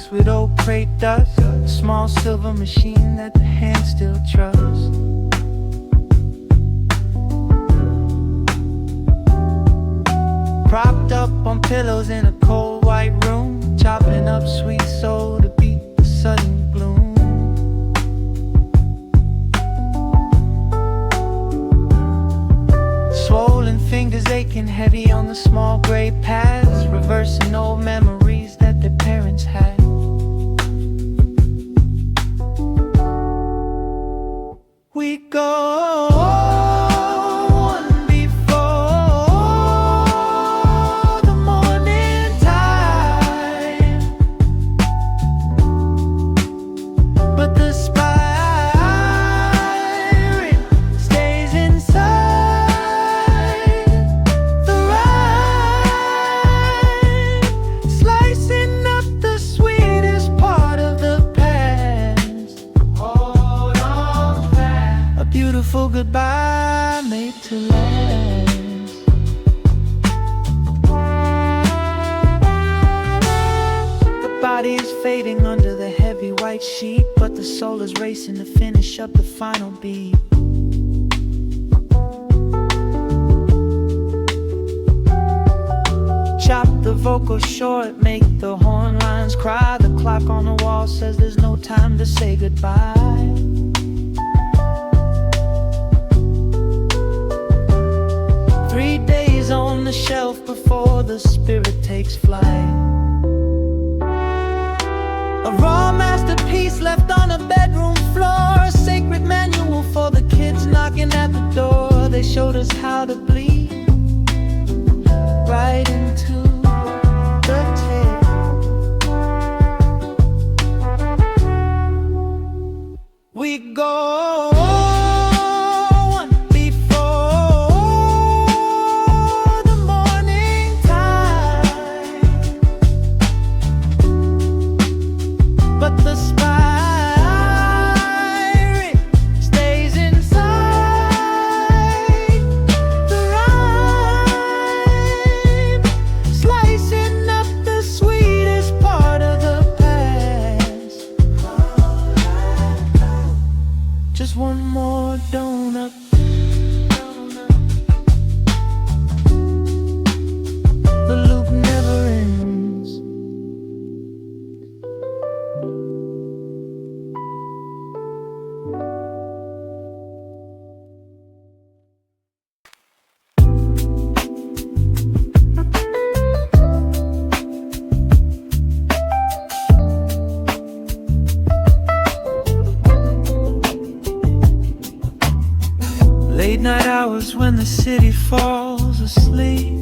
mixed with old crate dust, a small silver machine that the hand still trusts. Propped up on pillows in a cold white room, chopping up sweet soul to beat the sudden gloom. Swollen fingers aching heavy on the small gray paths, reversing old memories that their parents had. We go on before the morning tide, but the spirit stays inside the ride, slicing up the sweetest part of the past. Hold on fast, a beautiful goodbye made to last. The body is fading under the heavy white sheet, but the soul is racing to finish up the final beat. Chop the vocals short, make the horn lines cry. The clock on the wall says there's no time to say goodbye. 3 days on the shelf before the spirit takes flight. A raw masterpiece left on a bedroom floor, a sacred manual for the kids knocking at the door. They showed us how to bleed right into the tape. We go on before the morning tide, but the spirit stays inside the rhyme, slicing up the sweetest part of the past. Just one more donut. The loop never ends. Late night hours when the city falls asleep,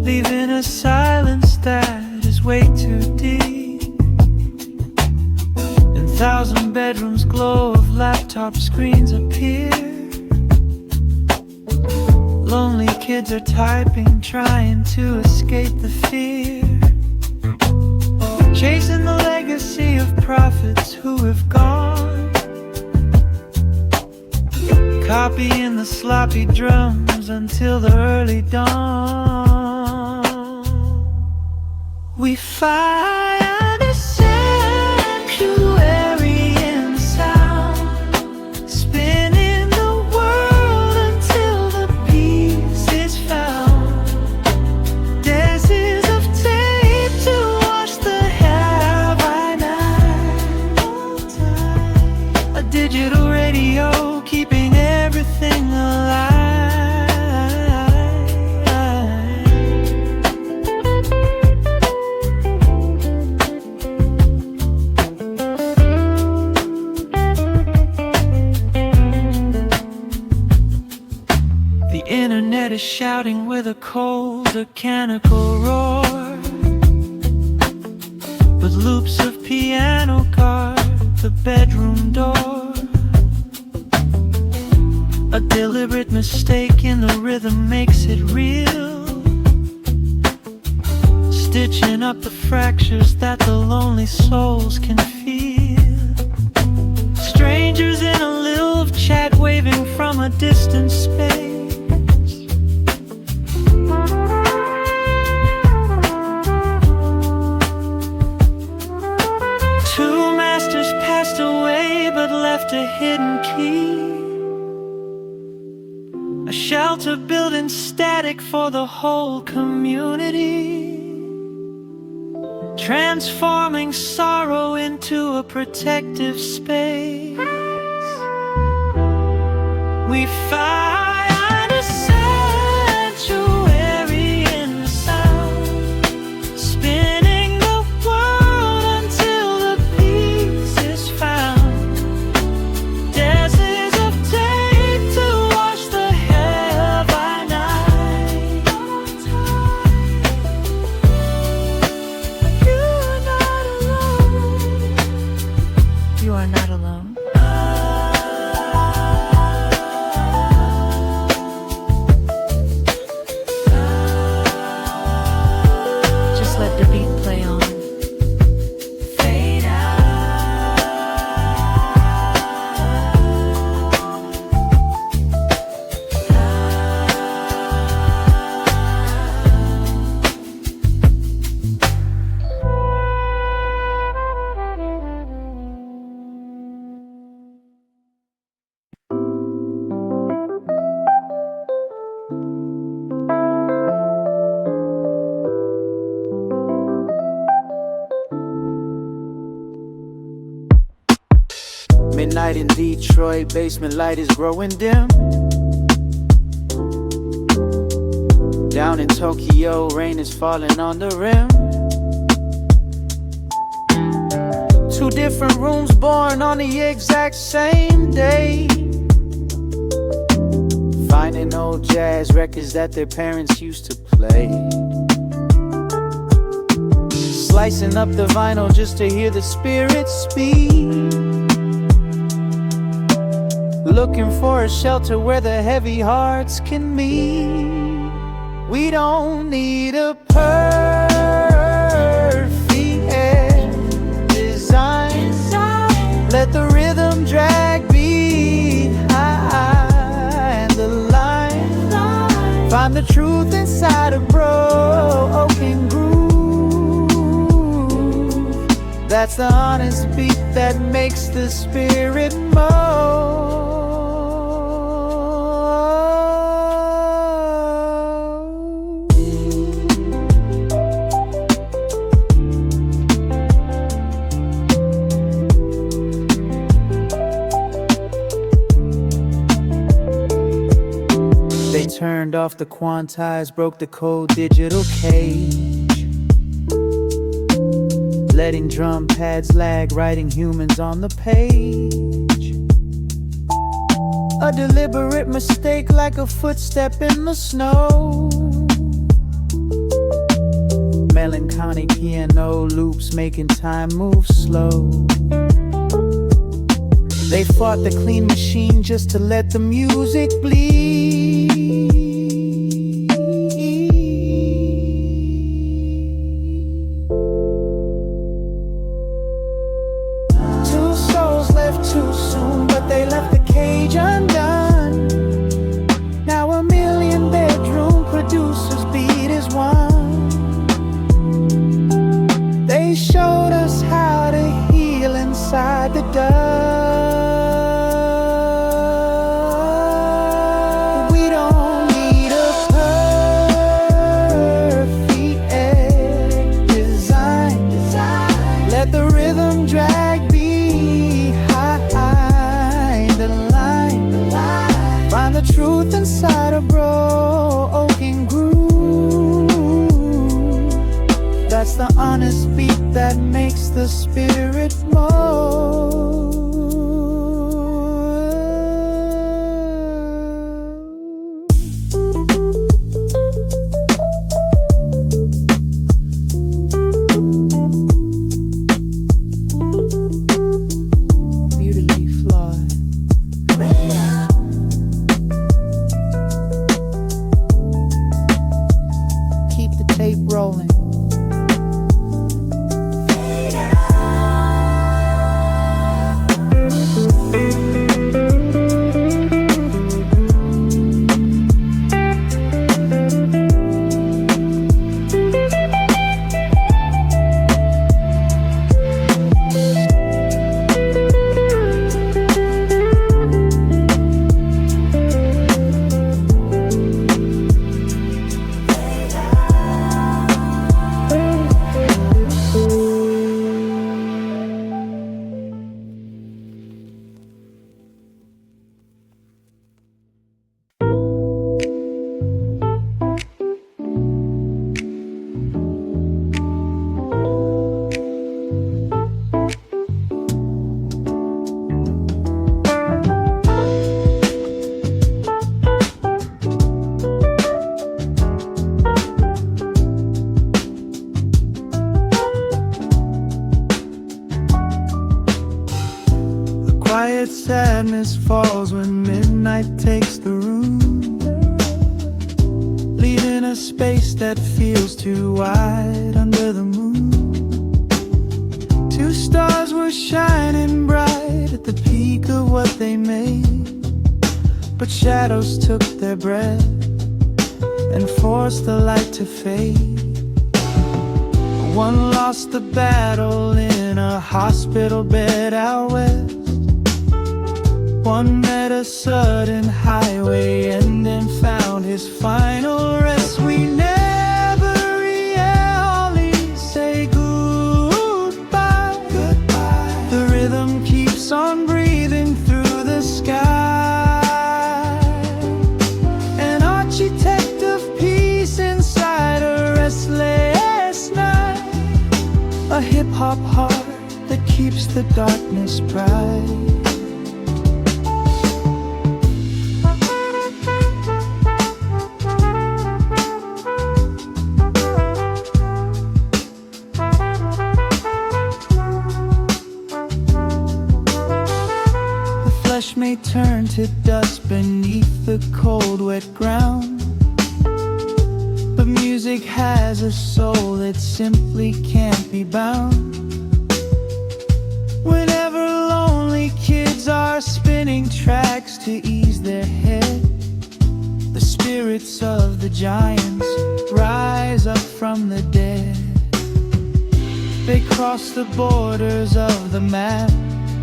leaving a silence that is way too deep. And 1,000 bedrooms glow of laptop screens appear. Lonely kids are typing, trying to escape the fear, chasing the legacy of prophets who have gone, copying the sloppy drums until the early dawn. We find a sanctuary in sound, spinning the world until the peace is found. Dances of tape to wash the hair by night. A digital radio keeping everything alive. The internet is shouting with a cold, mechanical roar, but loops of piano guard the bedroom door. A deliberate mistake in the rhythm makes it real, stitching up the fractures that the lonely souls can feel. Strangers in a little chat waving from a distant space. kept a hidden key, a shelter built in static for the whole community, transforming sorrow into a protective space. We find a sanctuary in the sound, spinning the world until the peace is found. Deserts of tape to wash the hair by night. You are not alone. You are not alone. Let the beat play on. Fade out. Midnight in Detroit, basement light is growing dim. Down in Tokyo, rain is falling on the rim. Two different rooms born on the exact same day, finding old jazz records that their parents used to play, slicing up the vinyl just to hear the spirit speak, looking for a shelter where the heavy hearts can meet. We don't need a perfect design. Let the rhythm drag behind the line. Find the truth inside a broken groove. That's the honest beat that makes the spirit move. They turned off the quantized, broke the cold digital cage, letting drum pads lag, writing humans on the page. A deliberate mistake, like a footstep in the snow. Melancholy piano loops, making time move slow. They fought the clean machine just to let the music bleed. Two souls left too soon, but they left the cage undone. Now a million bedroom producers beat as one. They showed us how to heal inside the dust. Truth inside a broken groove. That's the honest beat that makes the spirit move. Beautifully flawed. Tape rolling. quiet sadness falls when midnight takes the room, leaving a space that feels too wide under the moon. Two stars were shining bright at the peak of what they made, but shadows took their breath and forced the light to fade. One lost the battle in a hospital bed out west. One met a sudden highway end and found his final rest. We never really say goodbye. The rhythm keeps on breathing through the sky, an architect of peace inside a restless night, a hip-hop heart that keeps the darkness bright. May turn to dust beneath the cold, wet ground, but music has a soul that simply can't be bound. Whenever lonely kids are spinning tracks to ease their head, the spirits of the giants rise up from the dead. They cross the borders of the map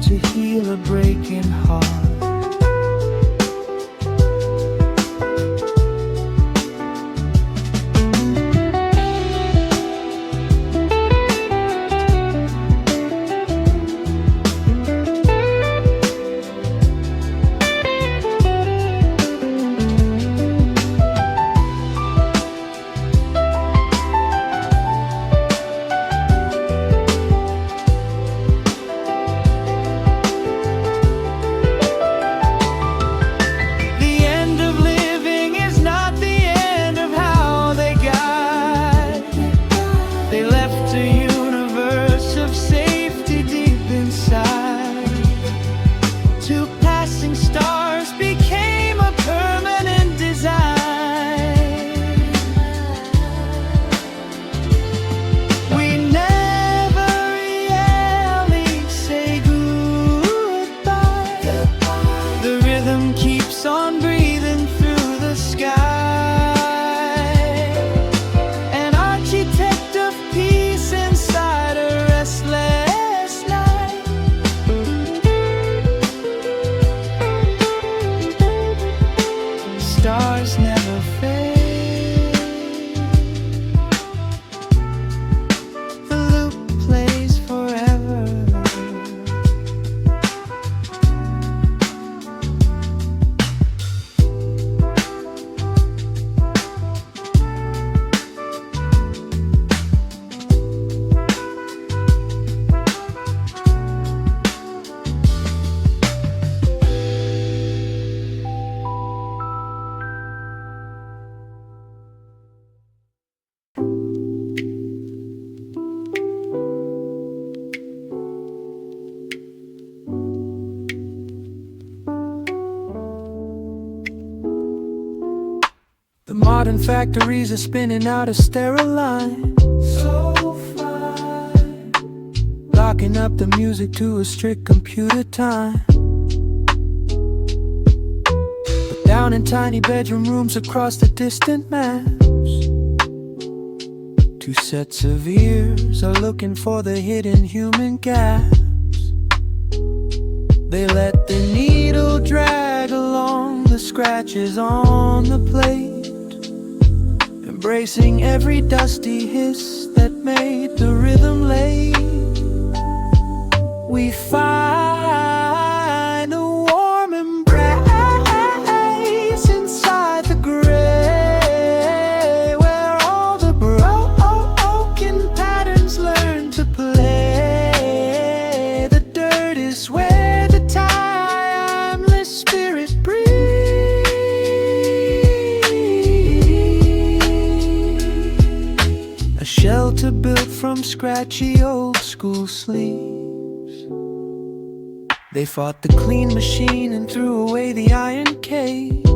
to heal a breaking heart. Modern factories are spinning out a sterile line, so fine, locking up the music to a strict computer time. But down in tiny bedroom rooms across the distant maps, two sets of ears are looking for the hidden human gaps. They let the needle drag along the scratches on the plate, embracing every dusty hiss that made the rhythm late. We find a warm embrace inside the gray, where all the broken patterns learn to play. The dirt is where the timeless spirit breathes. Shelter built from scratchy old school sleeves. They fought the clean machine and threw away the iron cage,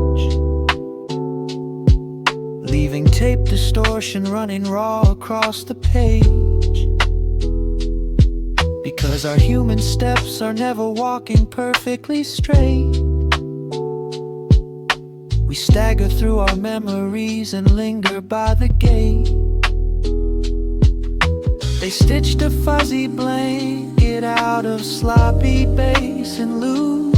leaving tape distortion running raw across the page. Because our human steps are never walking perfectly straight, we stagger through our memories and linger by the gate. They stitched a fuzzy blanket out of sloppy bass and loop,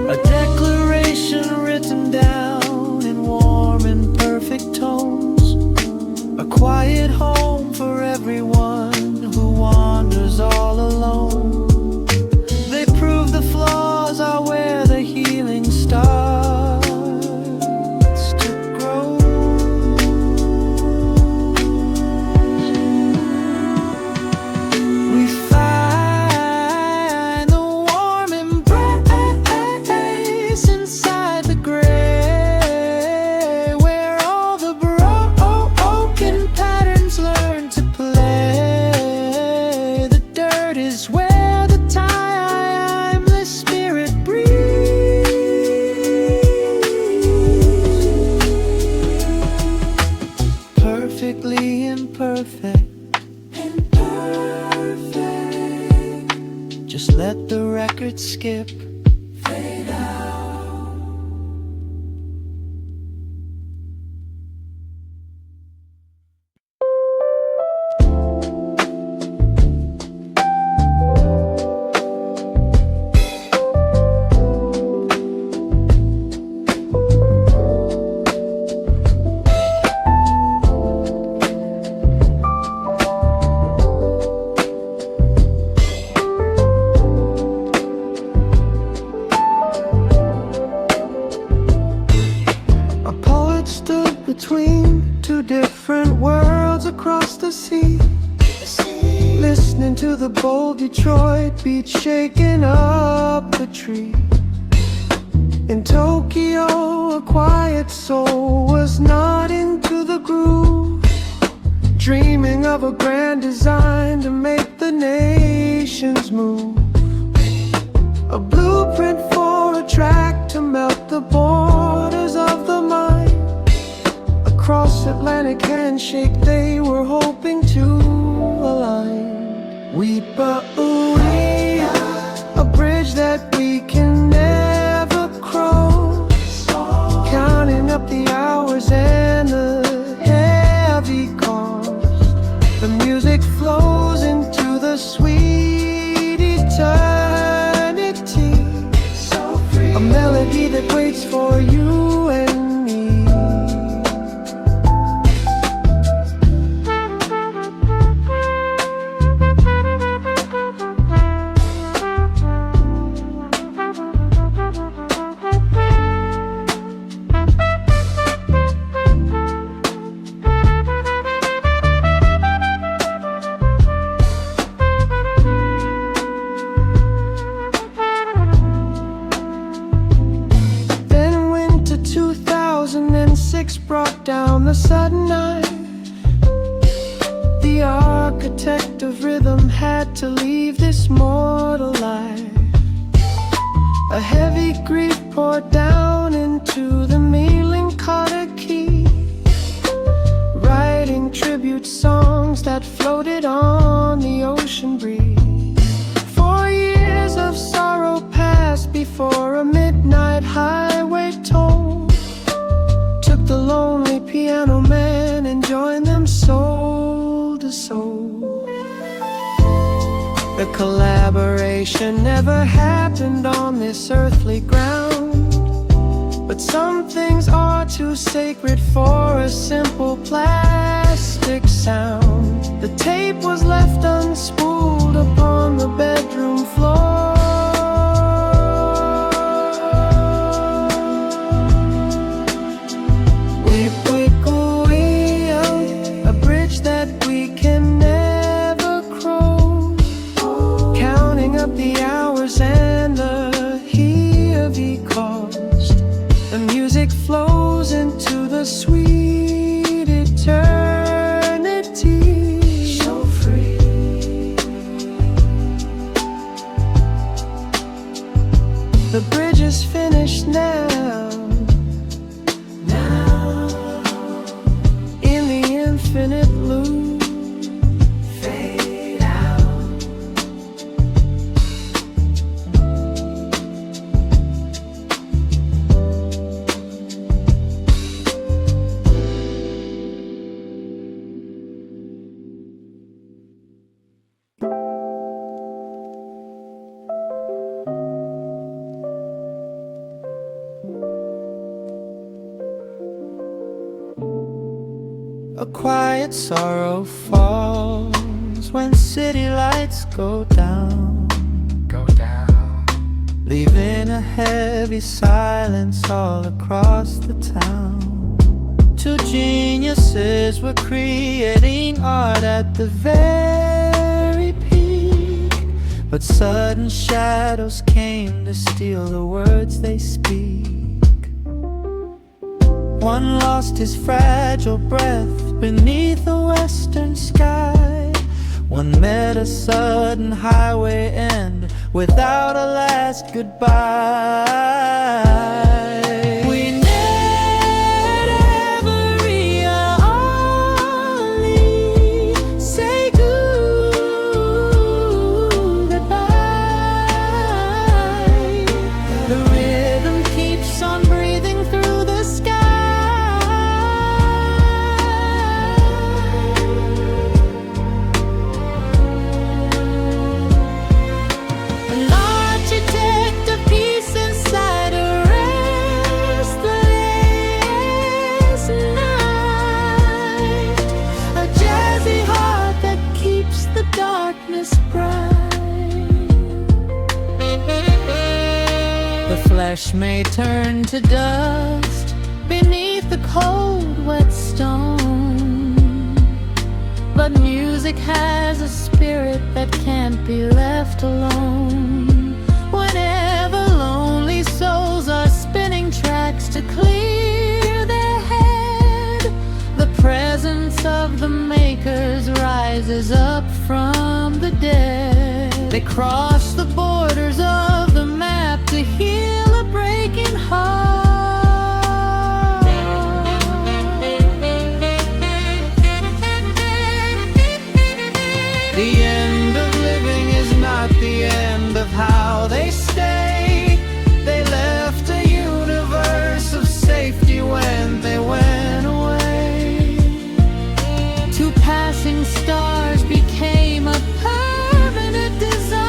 a declaration written down in warm and perfect tones, a quiet home for everyone who wanders all alone. They prove the flaws are where the healing starts to grow. We find the warm embrace inside the gray, where all the broken patterns learn to play. The dirt is where the timeless spirit breathes. Perfectly imperfect, just let the record skip, fade out. A poet stood between two different worlds across the sea, listening to the bold Detroit beat shaking up the tree. In Tokyo, a quiet soul was nodding to the groove, dreaming of a grand design to make the nations move. A blueprint for a track to melt the borders of the mind. Across Atlantic handshake they were hoping to align. Weep-a-ooey, a bridge that we can never cross, counting up the hours and the heavy cost. The music flows into the sweet eternity, a melody that waits for you and me. Then winter 2006 brought down the sudden knife. The architect of rhythm had to leave this mortal life. A heavy grief poured down into the melancholy key, writing tribute songs that floated on the ocean breeze. 4 years of sorrow passed before a midnight highway toll took the lonely piano man and joined them soul to soul. The collaboration never happened on this earthly ground, but some things are too sacred for a simple plastic sound. The tape was left unspooled upon the bedroom floor. A bridge that we can never cross, counting up the hours and the heavy cost. The music flows into the sweet eternity, infinite blue fade out. A quiet sorrow falls when city lights go down, leaving a heavy silence all across the town. Two geniuses were creating art at the very peak, but sudden shadows came to steal the words they speak. One lost his fragile breath beneath a western sky. One met a sudden highway end without a last goodbye. We never really say goodbye. The rhythm keeps on breathing through the sky. The flesh may turn to dust beneath the cold, wet stone, but music has a spirit that can't be left alone. Whenever lonely souls are spinning tracks to clear their head, the presence of the makers rises up from the dead. They cross the borders of the map to heal a breaking heart. The end of living is not the end of how they stay. They left a universe of safety when they went away. Two passing stars became a permanent design.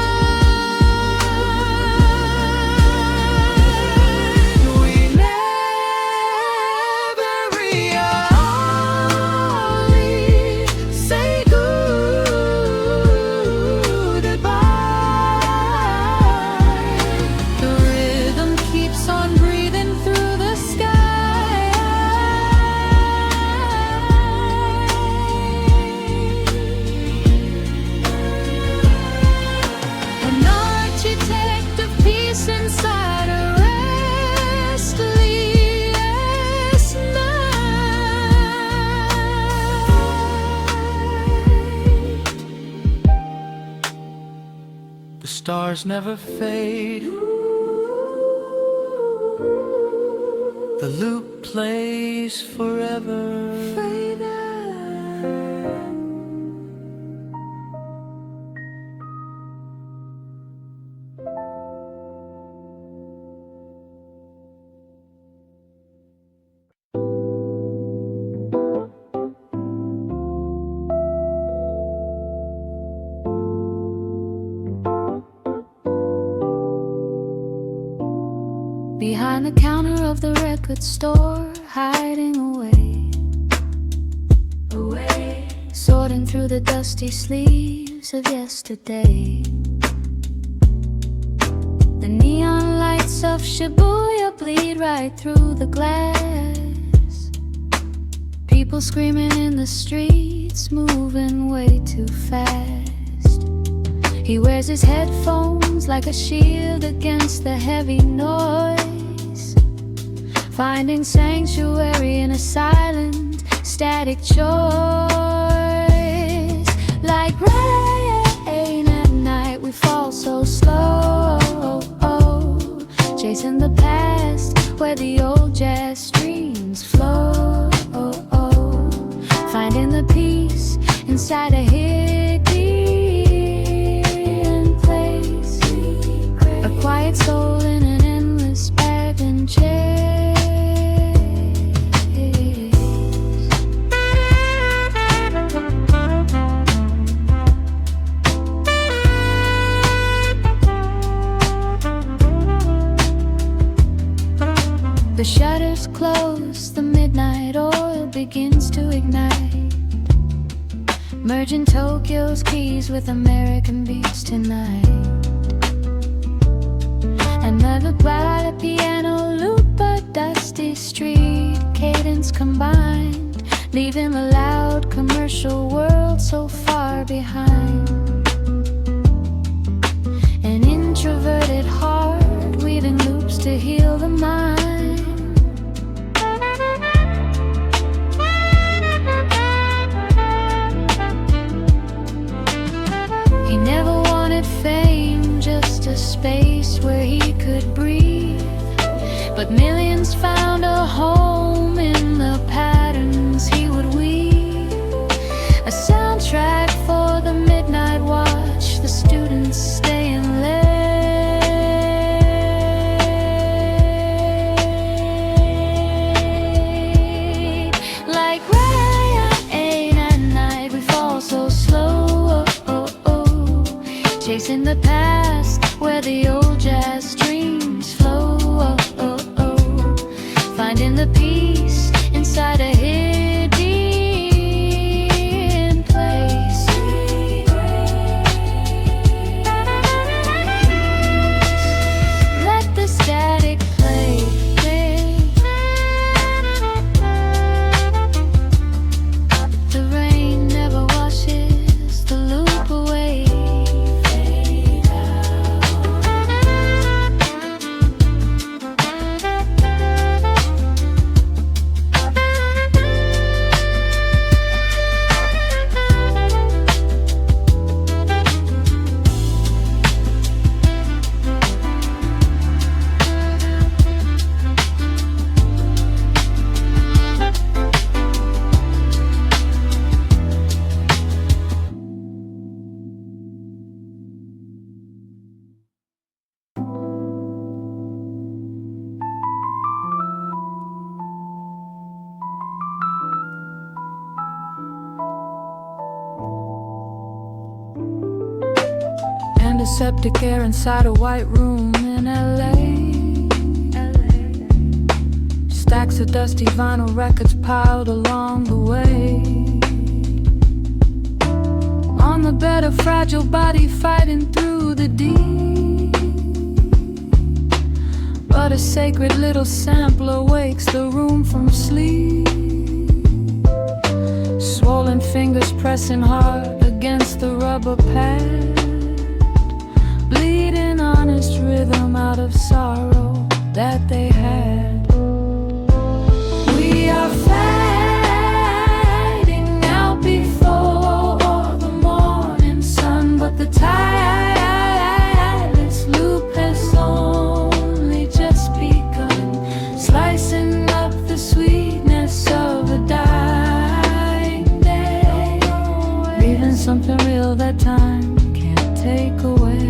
The stars never fade. The loop plays forever. Behind the counter of the record store, hiding away, sorting through the dusty sleeves of yesterday. The neon lights of Shibuya bleed right through the glass. People screaming in the streets, moving way too fast. He wears his headphones like a shield against the heavy noise, finding sanctuary in a silent, static choice. Like rain at night, we fall so slow, chasing the past where the old jazz streams flow, finding the peace inside a hidden place, a quiet soul in an endless bag and chase. The shutters close, the midnight oil begins to ignite, merging Tokyo's keys with American beats tonight. Another by the piano loop, a dusty street cadence combined, leaving the loud commercial world so far behind. An introverted heart weaving loops to heal the mind. He never wanted fame, just a space where he could breathe. But millions found a home in the patterns he would weave. A soundtrack for the midnight watch, the students staying late. Like rain at night, we fall so slow, chasing the past where the old jazz dreams flow, finding the peace inside a hidden place. Let the static play. The rain never washes the loop away. Antiseptic air inside a white room in LA. Stacks of dusty vinyl records piled along the way. On the bed, a fragile body fighting through the deep. But a sacred little sampler wakes the room from sleep. Swollen fingers pressing hard against the rubber pad, bleeding honest rhythm out of sorrow that they had. We are fading out before the morning sun, but the tireless loop has only just begun, slicing up the sweetness of a dying day, leaving something real that time can't take away.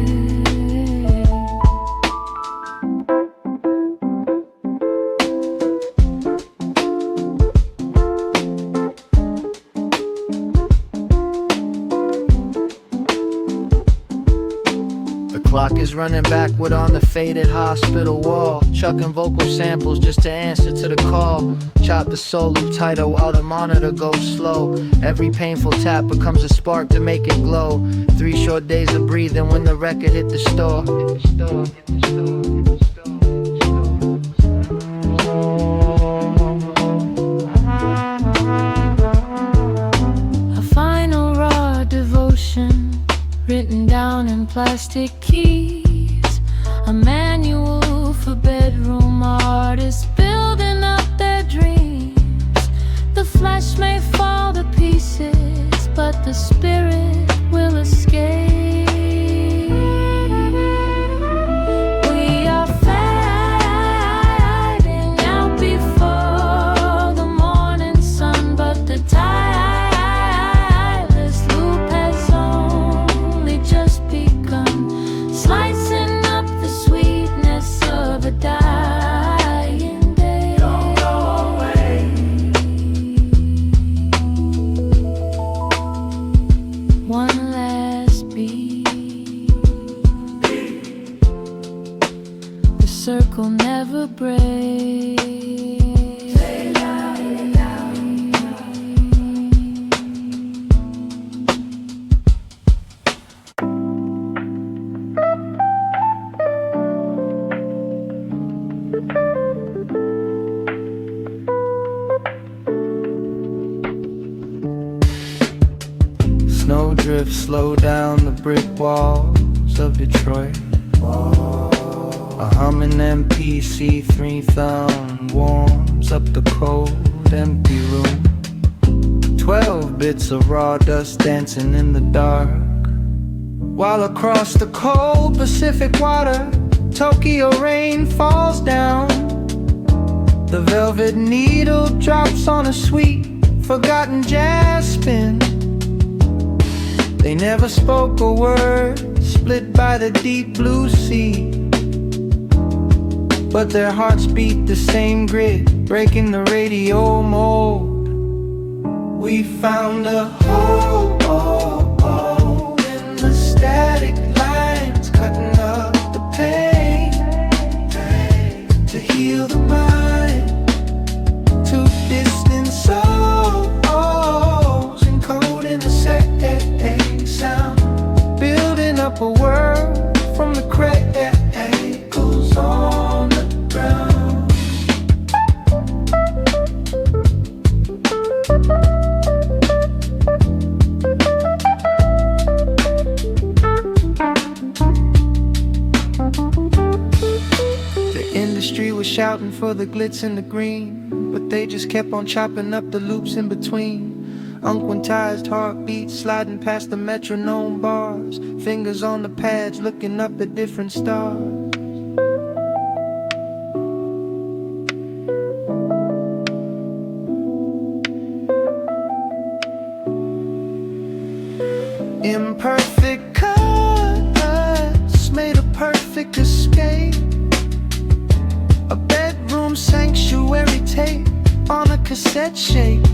Clock is running backward on the faded hospital wall, chucking vocal samples just to answer to the call. Chop the solo title while the monitor goes slow. Every painful tap becomes a spark to make it glow. 3 short days of breathing when the record hit the store. A final raw devotion written down in plastic keys, a manual for bedroom artists building up their dreams. The flesh may fall to pieces, but the spirit will escape. We are fading out before the morning sun, but the tireless Snowdrift slow down the brick walls of Detroit. A humming MPC 3 warms up the cold, empty room. 12 bits of raw dust dancing in the dark, while across the cold Pacific water, Tokyo rain falls down. The velvet needle drops on a sweet, forgotten jazz spin. They never spoke a word, split by the deep blue sea, but their hearts beat the same grid, breaking the radio mold. We found a hole in the static lines, cutting up the pain to heal the mind. Two distant souls encoding the same sound, building up a world from the cradles on the ground. The industry was shouting for the glitz and the green, but they just kept on chopping up the loops in between. Unquantized heartbeats sliding past the metronome bars, fingers on the pads looking up at different stars. Imperfect cuts made a perfect escape. A bedroom sanctuary tape on a cassette shape.